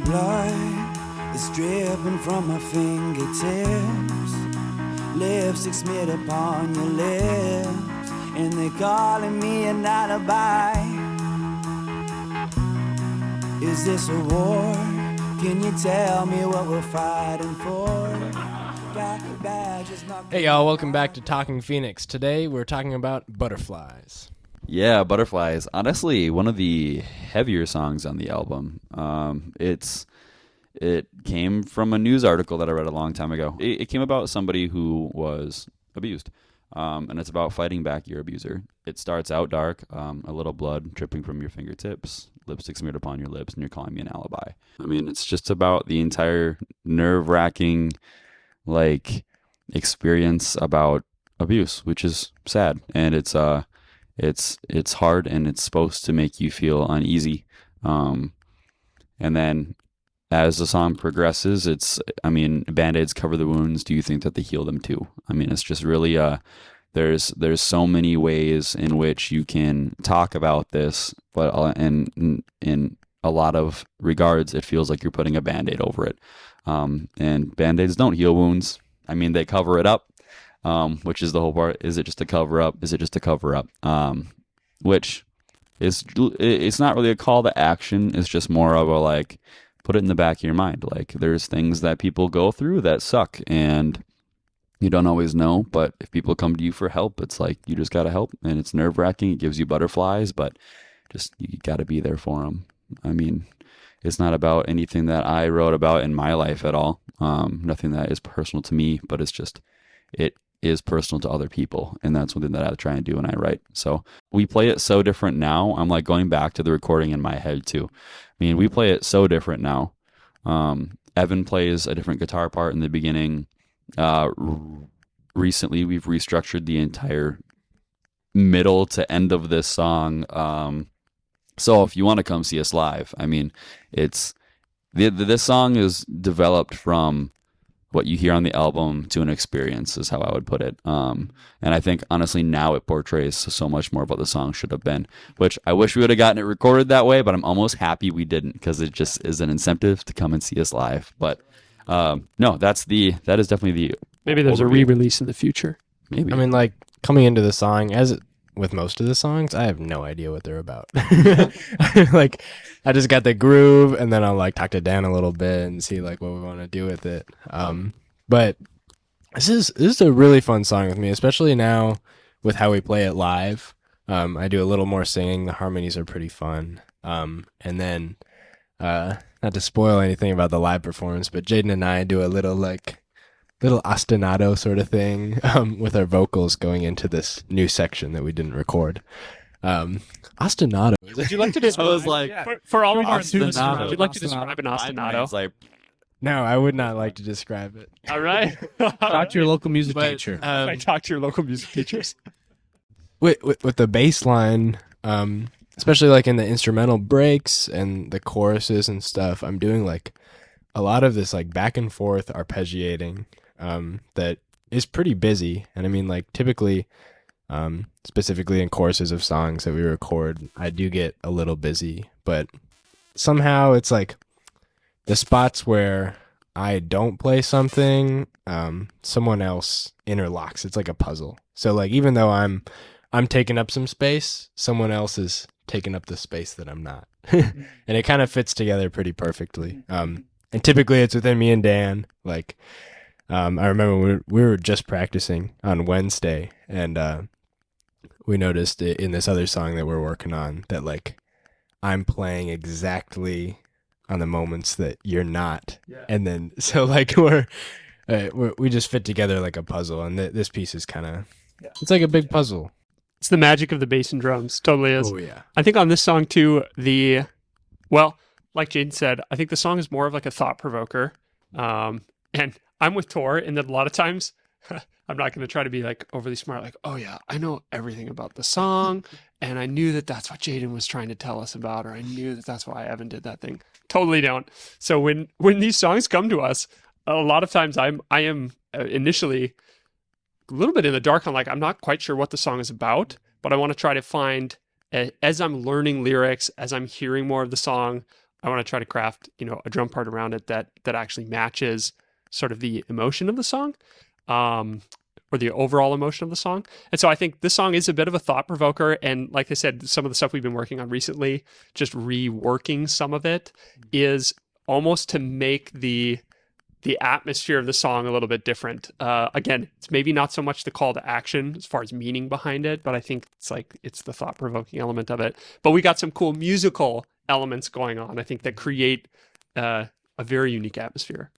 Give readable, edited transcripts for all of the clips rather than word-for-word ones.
Blood is dripping from my fingertips. Lipstick smeared upon your lips, and they're calling me an alibi. Is this a war? Can you tell me what we're fighting for? Hey y'all, welcome back to Talking Phoenix. Today we're talking about butterflies. Yeah, Butterflies. Honestly, one of the heavier songs on the album. It came from a news article that I read a long time ago. It came about somebody who was abused, and it's about fighting back your abuser. It starts out dark, a little blood dripping from your fingertips, lipstick smeared upon your lips, and you're calling me an alibi. I mean, it's just about the entire nerve-wracking, experience about abuse, which is sad, and it's hard, and it's supposed to make you feel uneasy. And then as the song progresses, Band-Aids cover the wounds. Do you think that they heal them too? I mean, it's just really, there's so many ways in which you can talk about this, but in a lot of regards, it feels like you're putting a Band-Aid over it. And Band-Aids don't heal wounds. I mean, they cover it up. Which is the whole part. Is it just a cover up? Is it just a cover up? Which is, it's not really a call to action. It's just more of a put it in the back of your mind. There's things that people go through that suck, and you don't always know. But if people come to you for help, it's you just gotta help, and it's nerve wracking. It gives you butterflies, but just you gotta be there for them. I mean, it's not about anything that I wrote about in my life at all. Nothing that is personal to me, but it's just it is personal to other people, and that's something that I try and do when I write. So we play it so different now. I'm going back to the recording in my head too. I mean, we play it so different now. Evan plays a different guitar part in the beginning. Recently we've restructured the entire middle to end of this song. So if you want to come see us live, I mean, this song is developed from what you hear on the album to an experience, is how I would put it. And I think, honestly, now it portrays so much more of what the song should have been, which I wish we would have gotten it recorded that way, but I'm almost happy we didn't, because it just is an incentive to come and see us live. But no, that is definitely the Maybe there's overview. a re-release in the future. Maybe. I mean, coming into the song, with most of the songs, I have no idea what they're about. I just got the groove, and then I'll talk to Dan a little bit and see what we want to do with it. But this is a really fun song with me, especially now with how we play it live. I do a little more singing. The harmonies are pretty fun. And then, not to spoil anything about the live performance, but Jaden and I do a little ostinato sort of thing with our vocals going into this new section that we didn't record. Ostinato. Would you like to describe? I was for all of our students, ostinato. would you like to describe an ostinato? No, I would not like to describe it. All right. Talk to your local music teacher. I talk to your local music teachers. With the bass line, especially in the instrumental breaks and the choruses and stuff, I'm doing a lot of this back and forth arpeggiating that is pretty busy. And I mean, typically, specifically in choruses of songs that we record, I do get a little busy, but somehow it's the spots where I don't play something, someone else interlocks. It's like a puzzle. So even though I'm taking up some space, someone else is taking up the space that I'm not. And it kind of fits together pretty perfectly. And typically it's within me and Dan. I remember we were just practicing on Wednesday, and we noticed in this other song that we're working on that I'm playing exactly on the moments that you're not. Yeah. And then so we just fit together like a puzzle, and this piece is kind of it's like a big puzzle. It's the magic of the bass and drums. Totally is. Oh yeah. I think on this song too, like Jaden said, I think the song is more of a thought provoker. And I'm with Tor in that a lot of times I'm not going to try to be overly smart. Oh yeah, I know everything about the song, and I knew that that's what Jaden was trying to tell us about, or I knew that that's why Evan did that thing. Totally don't. So when these songs come to us, a lot of times I am initially a little bit in the dark on I'm not quite sure what the song is about, but I want to try to find, as I'm learning lyrics, as I'm hearing more of the song, I want to try to craft, a drum part around it that actually matches sort of the emotion of the song, or the overall emotion of the song. And so I think this song is a bit of a thought provoker. And like I said, some of the stuff we've been working on recently, just reworking some of it, is almost to make the atmosphere of the song a little bit different. Again, it's maybe not so much the call to action as far as meaning behind it, but I think it's the thought provoking element of it. But we got some cool musical elements going on, I think, that create a very unique atmosphere.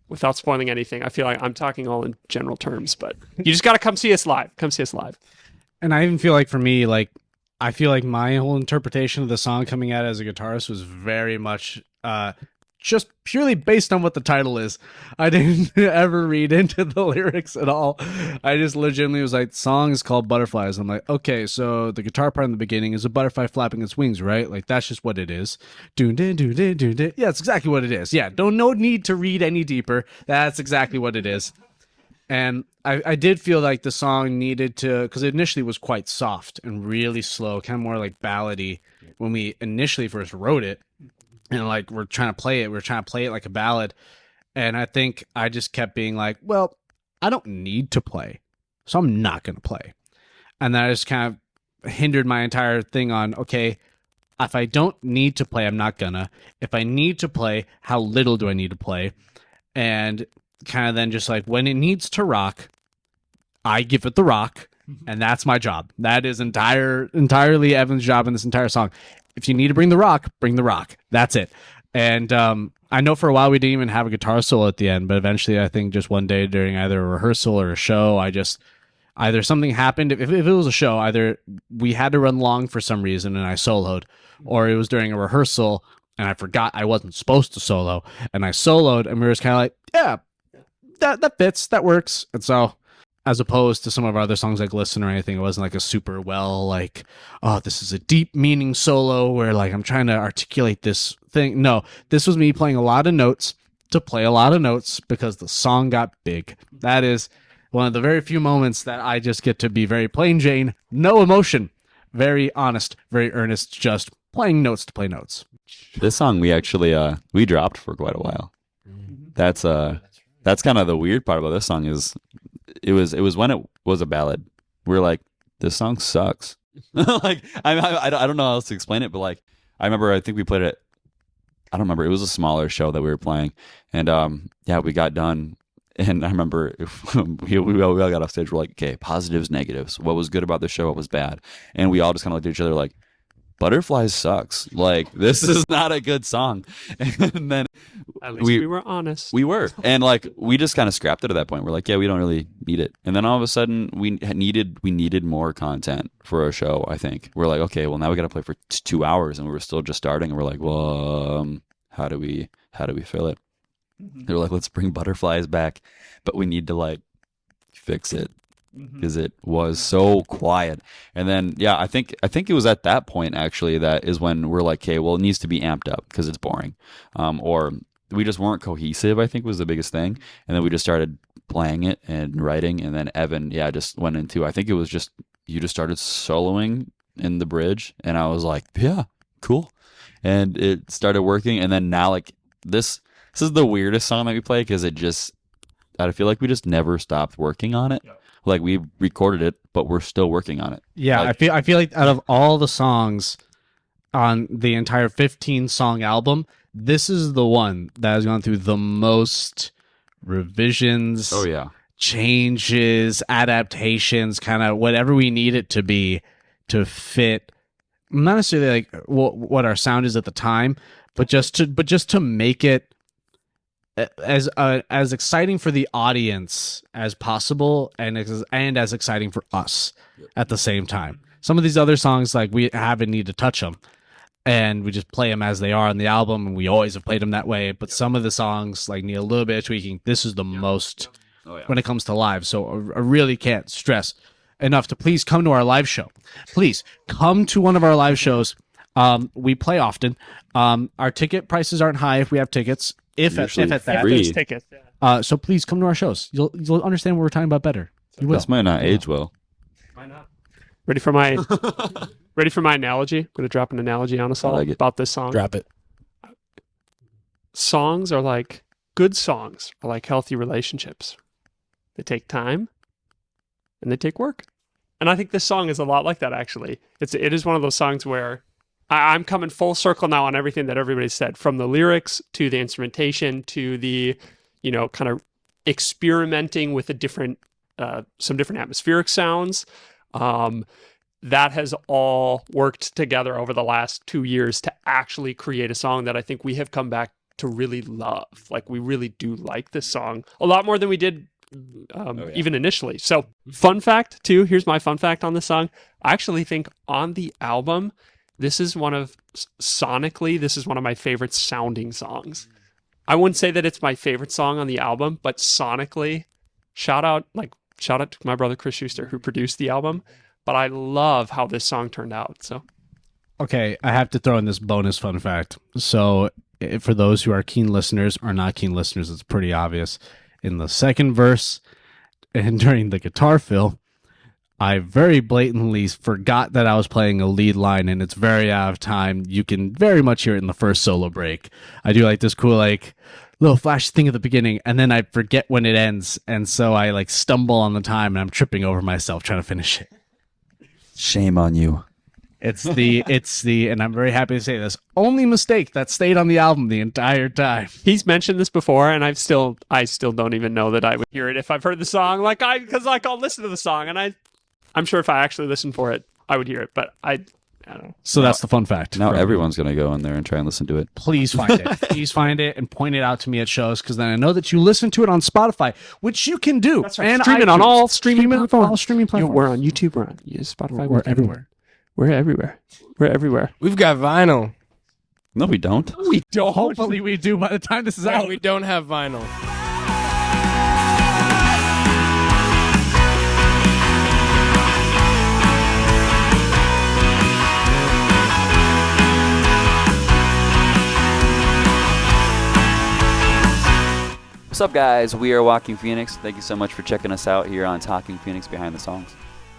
Without spoiling anything, I feel like I'm talking all in general terms, but you just got to come see us live. Come see us live. And I even feel like for me, like, I feel like my whole interpretation of the song coming out as a guitarist was very much just purely based on what the title is. I didn't ever read into the lyrics at all. I just legitimately was like, the song is called Butterflies. I'm like, okay, so the guitar part in the beginning is a butterfly flapping its wings, right? Like, that's just what it is. Yeah, that's exactly what it is. Yeah, no need to read any deeper. That's exactly what it is. And I did feel like the song needed to, because it initially was quite soft and really slow, kind of more like ballady when we initially first wrote it. And like we're trying to play it like a ballad. And I think I just kept being like, well, I don't need to play, so I'm not going to play. And then I just kind of hindered my entire thing on, okay, if I don't need to play, I'm not gonna. If I need to play, how little do I need to play? And kind of then just like, when it needs to rock, I give it the rock, and that's my job. That is entirely Evan's job in this entire song. If you need to bring the rock, bring the rock. That's it. And I know for a while we didn't even have a guitar solo at the end, but eventually I think just one day during either a rehearsal or a show, either something happened. If it was a show, either we had to run long for some reason and I soloed, or it was during a rehearsal and I forgot I wasn't supposed to solo and I soloed, and we were just kind of like, yeah, that fits, that works. And so, as opposed to some of our other songs like Listen or anything, it wasn't like a super well, like, oh, this is a deep meaning solo where like I'm trying to articulate this thing. No, this was me playing a lot of notes to play a lot of notes because the song got big. That is one of the very few moments that I just get to be very plain Jane, no emotion, very honest, very earnest, just playing notes to play notes. This song we actually we dropped for quite a while. That's kind of the weird part about this song is it was when it was a ballad. We were like, this song sucks. Like I don't know how else to explain it, but like I remember I think we played it. I don't remember. It was a smaller show that we were playing, and yeah, we got done. And I remember we all got off stage. We're like, okay, positives, negatives. What was good about the show? What was bad? And we all just kind of looked at each other like, Butterflies sucks. Like, this is not a good song. And then at least we were honest. We were. And like, we just kind of scrapped it at that point. We're like, yeah, we don't really need it. And then all of a sudden we needed more content for a show, I think. We're like, okay, well now we got to play for 2 hours and we were still just starting. And we're like, well, how do we fill it? They were like, let's bring Butterflies back, but we need to like fix it because it was so quiet. And then, yeah, I think it was at that point actually that is when we're like, okay, well, it needs to be amped up because it's boring, or we just weren't cohesive, I think was the biggest thing. And then we just started playing it and writing, and then Evan, yeah, just went into, I think it was just, you just started soloing in the bridge, and I was like, yeah, cool. And it started working, and then now like this is the weirdest song that we play because I feel like we just never stopped working on it. Yep. Like we recorded it, but we're still working on it. Yeah, like, I feel like out of all the songs on the entire 15-song album, this is the one that has gone through the most revisions. Oh yeah, changes, adaptations, kind of whatever we need it to be to fit. Not necessarily like what our sound is at the time, but just to make it as exciting for the audience as possible, and as exciting for us at the same time. Some of these other songs, like, we haven't need to touch them, and we just play them as they are on the album, and we always have played them that way. But some of the songs like need a little bit of tweaking. This is the most when it comes to live. So I really can't stress enough to please come to our live show. Please come to one of our live shows. We play often. Our ticket prices aren't high if we have tickets. If at that, free. Tickets. So please come to our shows. You'll understand what we're talking about better. You will. This might not age well. Why not? Ready for my analogy? I'm going to drop an analogy on us all like about this song. Drop it. good songs are like healthy relationships. They take time and they take work. And I think this song is a lot like that, actually. It is one of those songs where I'm coming full circle now on everything that everybody said, from the lyrics to the instrumentation to the, kind of experimenting with some different atmospheric sounds. That has all worked together over the last 2 years to actually create a song that I think we have come back to really love. Like, we really do like this song a lot more than we did even initially. So, fun fact too, here's my fun fact on this song. I actually think on the album, this is one of my favorite sounding songs. I wouldn't say that it's my favorite song on the album, but sonically, shout out to my brother Chris Schuster, who produced the album. But I love how this song turned out. So, Okay, I have to throw in this bonus fun fact. So, for those who are keen listeners or not keen listeners, it's pretty obvious. In the second verse and during the guitar fill, I very blatantly forgot that I was playing a lead line, and it's very out of time. You can very much hear it in the first solo break. I do like this cool, little flash thing at the beginning, and then I forget when it ends, and so I stumble on the time, and I'm tripping over myself trying to finish it. Shame on you. It's the, and I'm very happy to say this, only mistake that stayed on the album the entire time. he's mentioned this before, and I still don't even know that I would hear it if I've heard the song. Because I'll listen to the song, and I'm sure if I actually listened for it, I would hear it. But I don't know. So that's the fun fact. Now everyone's going to go in there and try and listen to it. Please find it. Please find it and point it out to me at shows, because then I know that you listen to it on Spotify, which you can do. That's right. And Stream it on all streaming platforms. All streaming platforms. We're on YouTube. We're on Spotify. We're everywhere. We're everywhere. We're everywhere. We've got vinyl. No, we don't. We don't. Hopefully we do by the time this is out. We don't have vinyl. What's up, guys? We are Walking Phoenix. Thank you so much for checking us out here on Talking Phoenix Behind the Songs.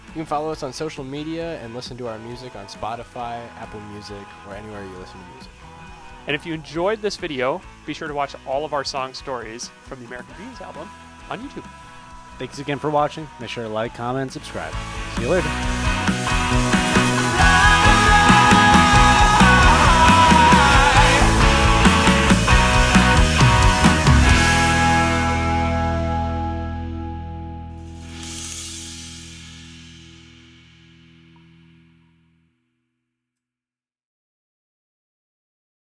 You can follow us on social media and listen to our music on Spotify, Apple Music, or anywhere you listen to music. And if you enjoyed this video, be sure to watch all of our song stories from the American Dreams album on YouTube. Thanks again for watching. Make sure to like, comment, subscribe. See you later.